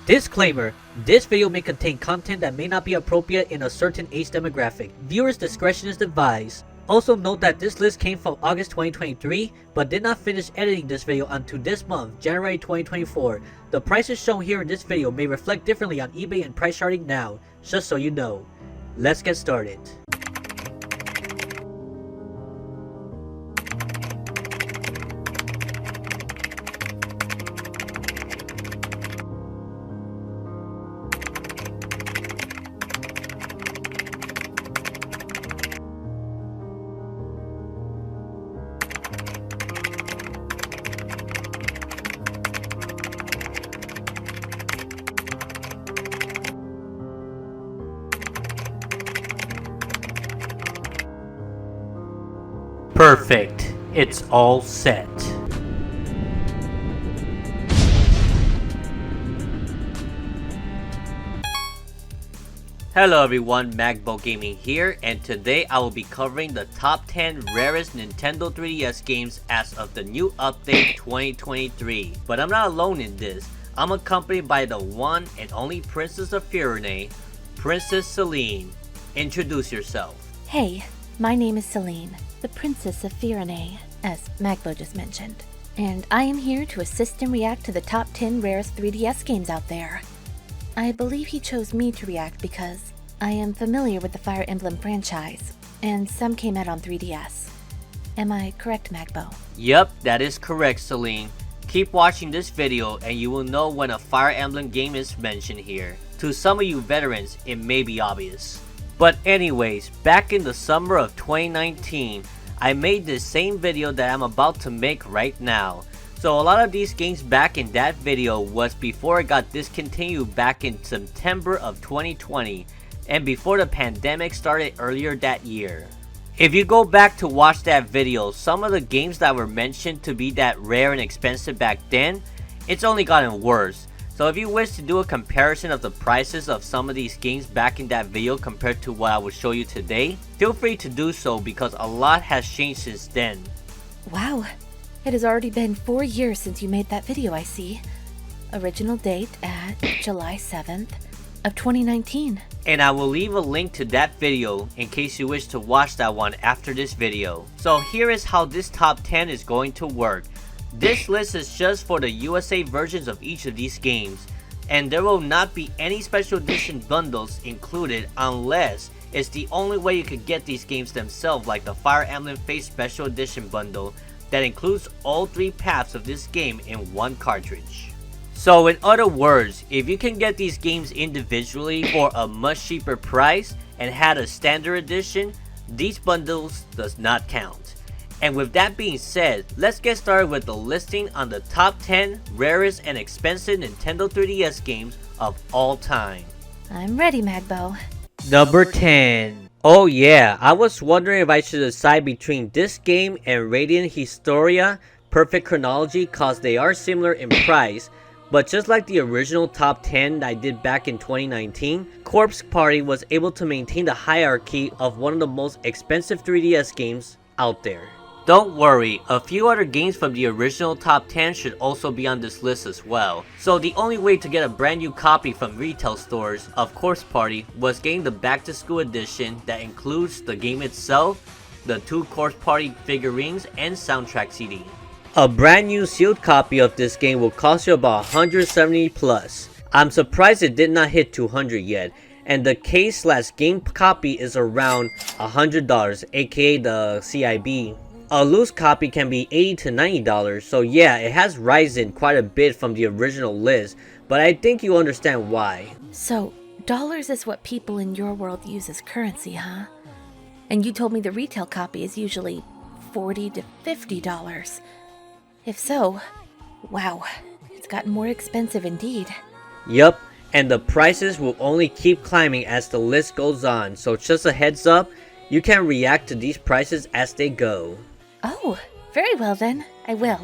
Disclaimer: this video may contain content that may not be appropriate in a certain age demographic. Viewers' discretion is advised. Also note that this list came from August 2023, but did not finish editing this video until this month, January 2024. The prices shown here in this video may reflect differently on eBay and price charting now, just so you know. Let's get started. Perfect. It's all set. Hello everyone, Magbo Gaming here, and today I will be covering the top 10 rarest Nintendo 3DS games as of the new update 2023. But I'm not alone in this. I'm accompanied by the one and only Princess of Firenze, Princess Celine. Introduce yourself. Hey, my name is Celine, the Princess of Firenze, as Magbo just mentioned. And I am here to assist and react to the top 10 rarest 3DS games out there. I believe he chose me to react because I am familiar with the Fire Emblem franchise, and some came out on 3DS. Am I correct, Magbo? Yep, that is correct, Celine. Keep watching this video and you will know when a Fire Emblem game is mentioned here. To some of you veterans, it may be obvious. But anyways, back in the summer of 2019, I made this same video that I'm about to make right now. So a lot of these games back in that video was before it got discontinued back in September of 2020 and before the pandemic started earlier that year. If you go back to watch that video, some of the games that were mentioned to be that rare and expensive back then, it's only gotten worse. So if you wish to do a comparison of the prices of some of these games back in that video compared to what I will show you today, feel free to do so because a lot has changed since then. Wow, it has already been 4 years since you made that video, I see. Original date at July 7th of 2019. And I will leave a link to that video in case you wish to watch that one after this video. So here is how this top 10 is going to work. This list is just for the USA versions of each of these games, and there will not be any special edition bundles included unless it's the only way you could get these games themselves, like the Fire Emblem Fates Special Edition bundle that includes all 3 paths of this game in one cartridge. So in other words, if you can get these games individually for a much cheaper price and had a standard edition, these bundles does not count. And with that being said, let's get started with the listing on the top 10 rarest and expensive Nintendo 3DS games of all time. I'm ready, Magbo. Number 10. Oh yeah, I was wondering if I should decide between this game and Radiant Historia Perfect Chronology cause they are similar in price. But just like the original top 10 I did back in 2019, Corpse Party was able to maintain the hierarchy of one of the most expensive 3DS games out there. Don't worry, a few other games from the original top 10 should also be on this list as well. So the only way to get a brand new copy from retail stores of Corpse Party was getting the Back to School edition that includes the game itself, the 2 Corpse Party figurines, and soundtrack CD. A brand new sealed copy of this game will cost you about 170 plus. I'm surprised it did not hit 200 yet, and the case/game copy is around $100, aka the CIB. A loose copy can be $80 to $90, so yeah, it has risen quite a bit from the original list, but I think you understand why. So, dollars is what people in your world use as currency, huh? And you told me the retail copy is usually $40 to $50. If so, wow, it's gotten more expensive indeed. Yup, and the prices will only keep climbing as the list goes on, so just a heads up, you can react to these prices as they go. Oh, very well then, I will.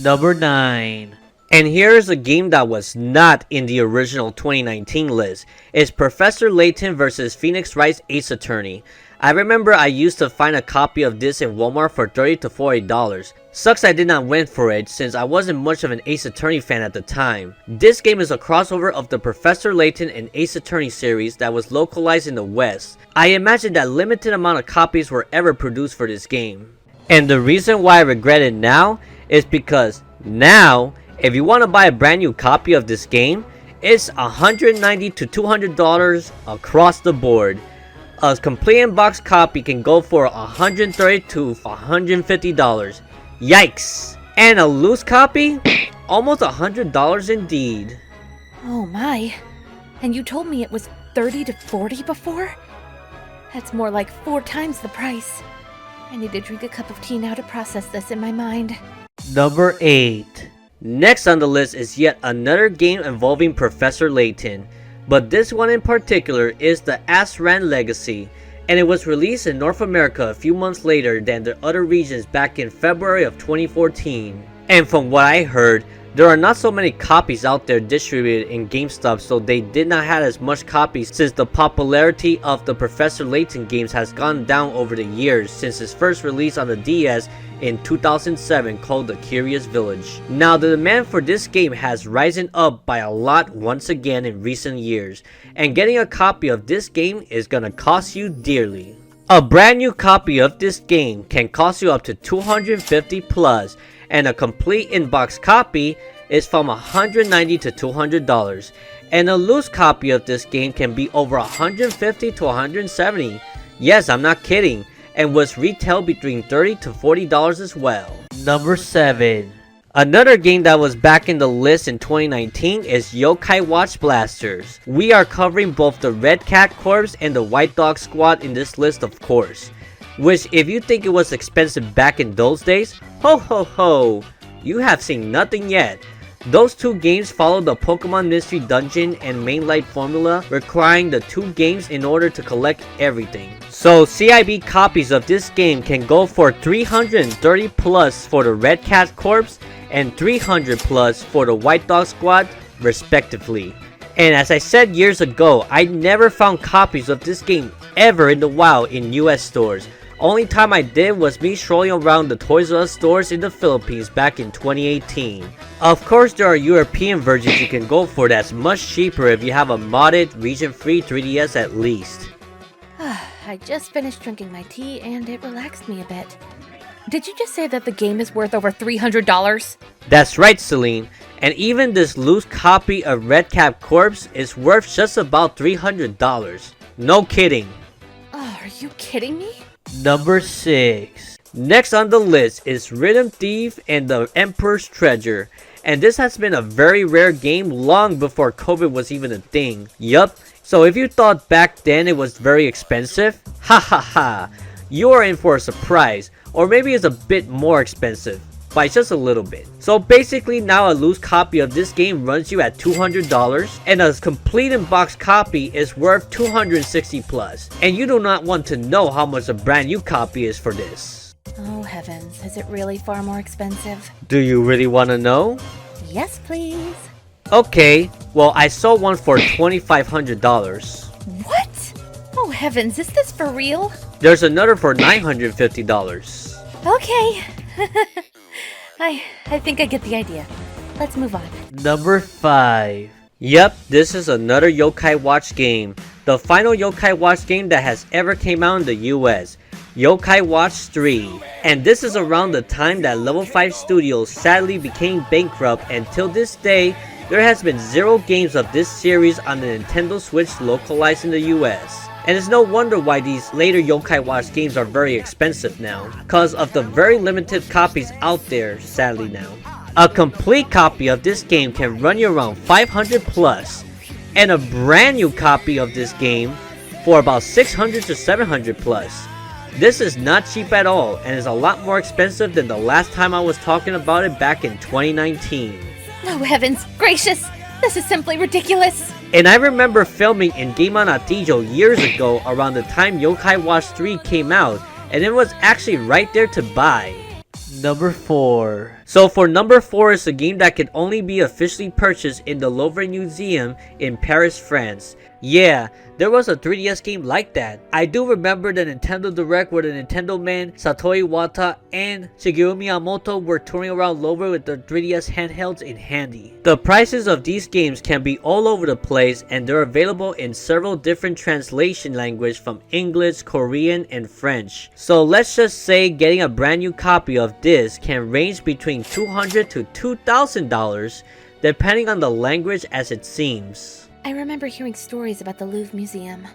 Number 9. And here's a game that was not in the original 2019 list. It's Professor Leighton vs. Phoenix Wright's Ace Attorney. I remember I used to find a copy of this in Walmart for $30 to $40. Sucks I did not went for it since I wasn't much of an Ace Attorney fan at the time. This game is a crossover of the Professor Leighton and Ace Attorney series that was localized in the West. I imagine that limited amount of copies were ever produced for this game. And the reason why I regret it now is because now, if you want to buy a brand new copy of this game, it's $190 to $200 across the board. A complete in-box copy can go for $130 to $150. Yikes! And a loose copy? Almost $100 indeed. Oh my. And you told me it was 30 to 40 before? That's more like 4 times the price. I need to drink a cup of tea now to process this in my mind. Number 8. Next on the list is yet another game involving Professor Leighton, but this one in particular is the Asran Legacy, and it was released in North America a few months later than the other regions back in February of 2014. And from what I heard, there are not so many copies out there distributed in GameStop, so they did not have as much copies since the popularity of the Professor Leighton games has gone down over the years since its first release on the DS in 2007 called The Curious Village. Now the demand for this game has risen up by a lot once again in recent years, and getting a copy of this game is gonna cost you dearly. A brand new copy of this game can cost you up to $250 plus, and a complete in-box copy is from $190 to $200, and a loose copy of this game can be over $150 to $170. Yes, I'm not kidding, and was retailed between $30 to $40 as well. Number 7. Another game that was back in the list in 2019 is Yokai Watch Blasters. We are covering both the Red Cat Corps and the White Dog Squad in this list, of course. Which, if you think it was expensive back in those days, ho ho ho, you have seen nothing yet. Those two games follow the Pokemon Mystery Dungeon and Mainlight formula, requiring the 2 games in order to collect everything. So CIB copies of this game can go for $330 plus for the Red Cat Corps and $300 plus for the White Dog Squad, respectively. And as I said years ago, I never found copies of this game ever in the wild in US stores. Only time I did was me strolling around the Toys R Us stores in the Philippines back in 2018. Of course, there are European versions you can go for that's much cheaper if you have a modded, region-free 3DS at least. I just finished drinking my tea and it relaxed me a bit. Did you just say that the game is worth over $300? That's right, Celine. And even this loose copy of Red Cap Corps is worth just about $300. No kidding. Oh, are you kidding me? Number 6. Next on the list is Rhythm Thief and the Emperor's Treasure. And this has been a very rare game long before COVID was even a thing. Yup. So if you thought back then it was very expensive, ha ha ha, you are in for a surprise. Or maybe it's a bit more expensive, by just a little bit. So basically now a loose copy of this game runs you at $200, and a complete in-box copy is worth $260 plus. And you do not want to know how much a brand new copy is for this. Oh heavens, is it really far more expensive? Do you really want to know? Yes, please. Okay, well I saw one for $2,500. What? Oh heavens, is this for real? There's another for $950. Okay. I think I get the idea. Let's move on. Number 5. Yep, this is another Yokai Watch game. The final Yokai Watch game that has ever came out in the US. Yokai Watch 3. And this is around the time that Level 5 Studios sadly became bankrupt, and till this day, there has been 0 games of this series on the Nintendo Switch localized in the US. And it's no wonder why these later Yokai Watch games are very expensive now, cause of the very limited copies out there, sadly now. A complete copy of this game can run you around $500 plus, and a brand new copy of this game for about $600 to $700 plus. This is not cheap at all, and is a lot more expensive than the last time I was talking about it back in 2019. Oh heavens gracious, this is simply ridiculous. And I remember filming in Game on Atillo years ago around the time Yokai Watch 3 came out, and it was actually right there to buy. Number 4. So for number 4 is a game that can only be officially purchased in the Louvre Museum in Paris, France. Yeah, there was a 3DS game like that. I do remember the Nintendo Direct where the Nintendo man, Satoru Iwata, and Shigeru Miyamoto were touring around Louvre with their 3DS handhelds in handy. The prices of these games can be all over the place, and they're available in several different translation languages from English, Korean, and French. So let's just say getting a brand new copy of this can range between $200 to $2,000 depending on the language, as it seems. I remember hearing stories about the Louvre Museum.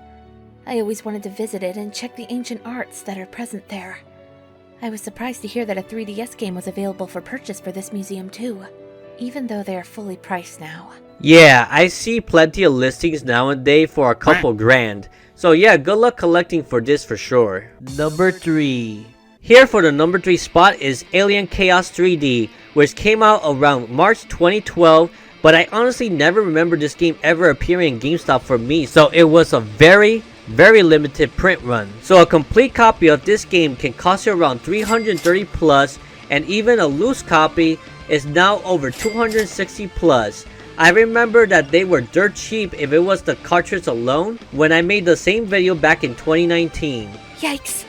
I always wanted to visit it and check the ancient arts that are present there. I was surprised to hear that a 3DS game was available for purchase for this museum too, even though they are fully priced now. Yeah, I see plenty of listings nowadays for a couple grand. So yeah, good luck collecting for this for sure. Number 3. Here for the number 3 spot is Alien Chaos 3D, which came out around March 2012. But I honestly never remember this game ever appearing in GameStop for me, so it was a very limited print run. So a complete copy of this game can cost you around $330 plus, and even a loose copy is now over $260 plus. I remember that they were dirt cheap if it was the cartridge alone when I made the same video back in 2019. Yikes!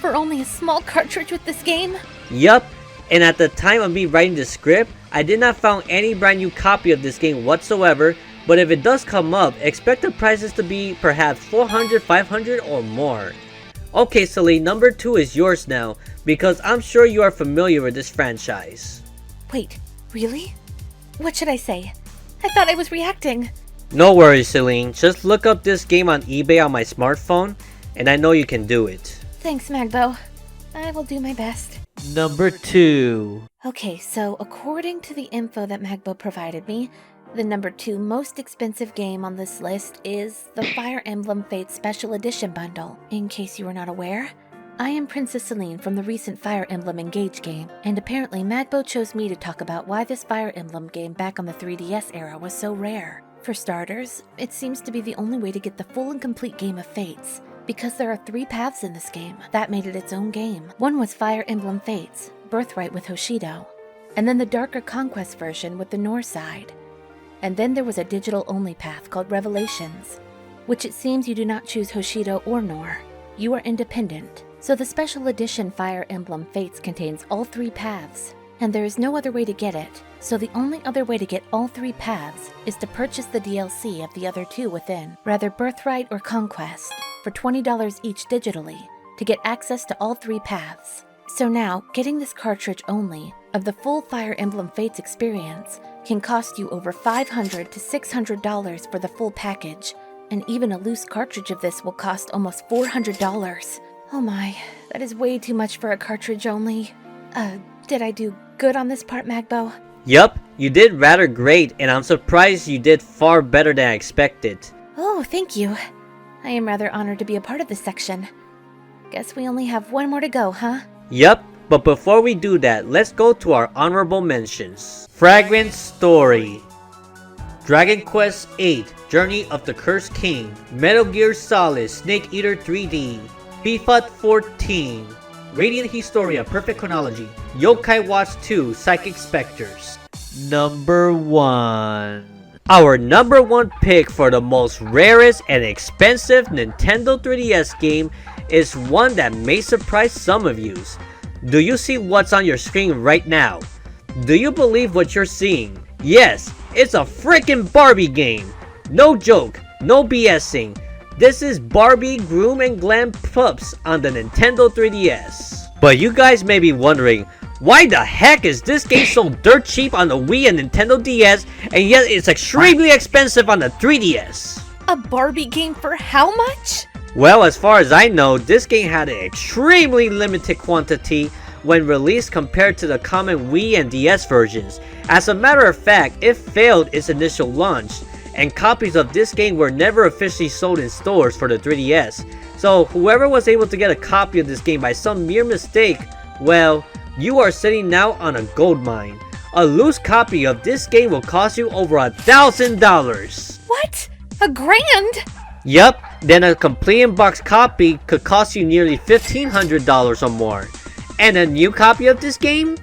For only a small cartridge with this game? Yup, and at the time of me writing the script, I did not found any brand new copy of this game whatsoever, but if it does come up, expect the prices to be perhaps $400, $500 or more. Okay Celine, number 2 is yours now, because I'm sure you are familiar with this franchise. Wait, really? What should I say? I thought I was reacting. No worries Celine, just look up this game on eBay on my smartphone, and I know you can do it. Thanks, Magbo. I will do my best. Number 2. Okay, so according to the info that Magbo provided me, the number 2 most expensive game on this list is the Fire Emblem Fates Special Edition bundle. In case you were not aware, I am Princess Celine from the recent Fire Emblem Engage game, and apparently Magbo chose me to talk about why this Fire Emblem game back on the 3DS era was so rare. For starters, it seems to be the only way to get the full and complete game of Fates, because there are 3 paths in this game. That made it its own game. One was Fire Emblem Fates, Birthright with Hoshido, and then the darker Conquest version with the North side. And then there was a digital-only path called Revelations, which it seems you do not choose Hoshido or Nor. You are independent. So the special edition Fire Emblem Fates contains all 3 paths, and there is no other way to get it. So the only other way to get all 3 paths is to purchase the DLC of the other 2 within, rather Birthright or Conquest, for $20 each digitally, to get access to all 3 paths. So now, getting this cartridge only of the full Fire Emblem Fates experience can cost you over $500 to $600 for the full package, and even a loose cartridge of this will cost almost $400. Oh my, that is way too much for a cartridge only. Did I do good on this part, Magbo? Yup, you did rather great, and I'm surprised you did far better than I expected. Oh, thank you. I am rather honored to be a part of this section. Guess we only have one more to go, huh? Yup, but before we do that, let's go to our honorable mentions. Fragrant Story, Dragon Quest VIII, Journey of the Cursed King, Metal Gear Solid, Snake Eater 3D, FIFA 14, Radiant Historia, Perfect Chronology, Yokai Watch 2, Psychic Specters. Number 1. Our number 1 pick for the most rarest and expensive Nintendo 3DS game is one that may surprise some of you. Do you see what's on your screen right now? Do you believe what you're seeing? Yes, it's a freaking Barbie game. No joke, no BSing. This is Barbie Groom and Glam Pups on the Nintendo 3DS. But you guys may be wondering, why the heck is this game so dirt cheap on the Wii and Nintendo DS, and yet it's extremely expensive on the 3DS? A Barbie game for how much? Well, as far as I know, this game had an extremely limited quantity when released compared to the common Wii and DS versions. As a matter of fact, it failed its initial launch, and copies of this game were never officially sold in stores for the 3DS. So whoever was able to get a copy of this game by some mere mistake, well, you are sitting now on a gold mine. A loose copy of this game will cost you over $1,000. What? $1,000? Yup, then a complete in-box copy could cost you nearly $1,500 or more. And a new copy of this game?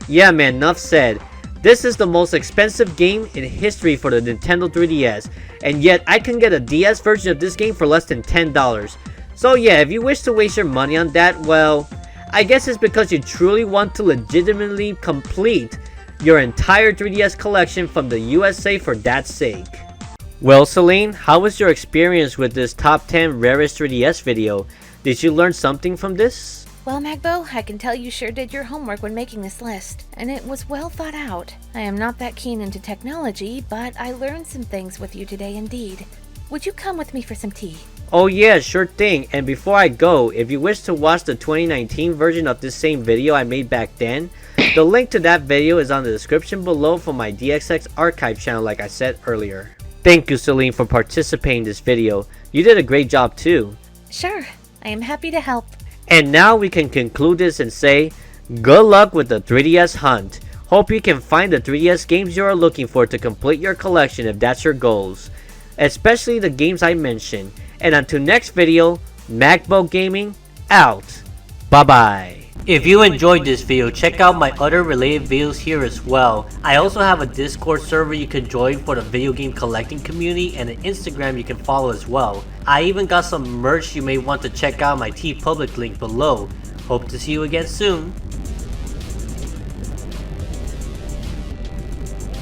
Yeah man, enough said. This is the most expensive game in history for the Nintendo 3DS, and yet I can get a DS version of this game for less than $10. So yeah, if you wish to waste your money on that, well, I guess it's because you truly want to legitimately complete your entire 3DS collection from the USA for that sake. Well Celine, how was your experience with this top 10 rarest 3DS video? Did you learn something from this? Well, Magbo, I can tell you sure did your homework when making this list, and it was well thought out. I am not that keen into technology, but I learned some things with you today indeed. Would you come with me for some tea? Oh yeah, sure thing. And before I go, if you wish to watch the 2019 version of this same video I made back then, the link to that video is on the description below for my DXS Archive channel like I said earlier. Thank you Celine for participating in this video. You did a great job too. Sure, I am happy to help. And now we can conclude this and say, good luck with the 3DS hunt. Hope you can find the 3DS games you are looking for to complete your collection if that's your goals. Especially the games I mentioned. And until next video, Magbo Gaming out. Bye bye. If you enjoyed this video, check out my other related videos here as well. I also have a Discord server you can join for the video game collecting community and an Instagram you can follow as well. I even got some merch you may want to check out my TeePublic link below. Hope to see you again soon.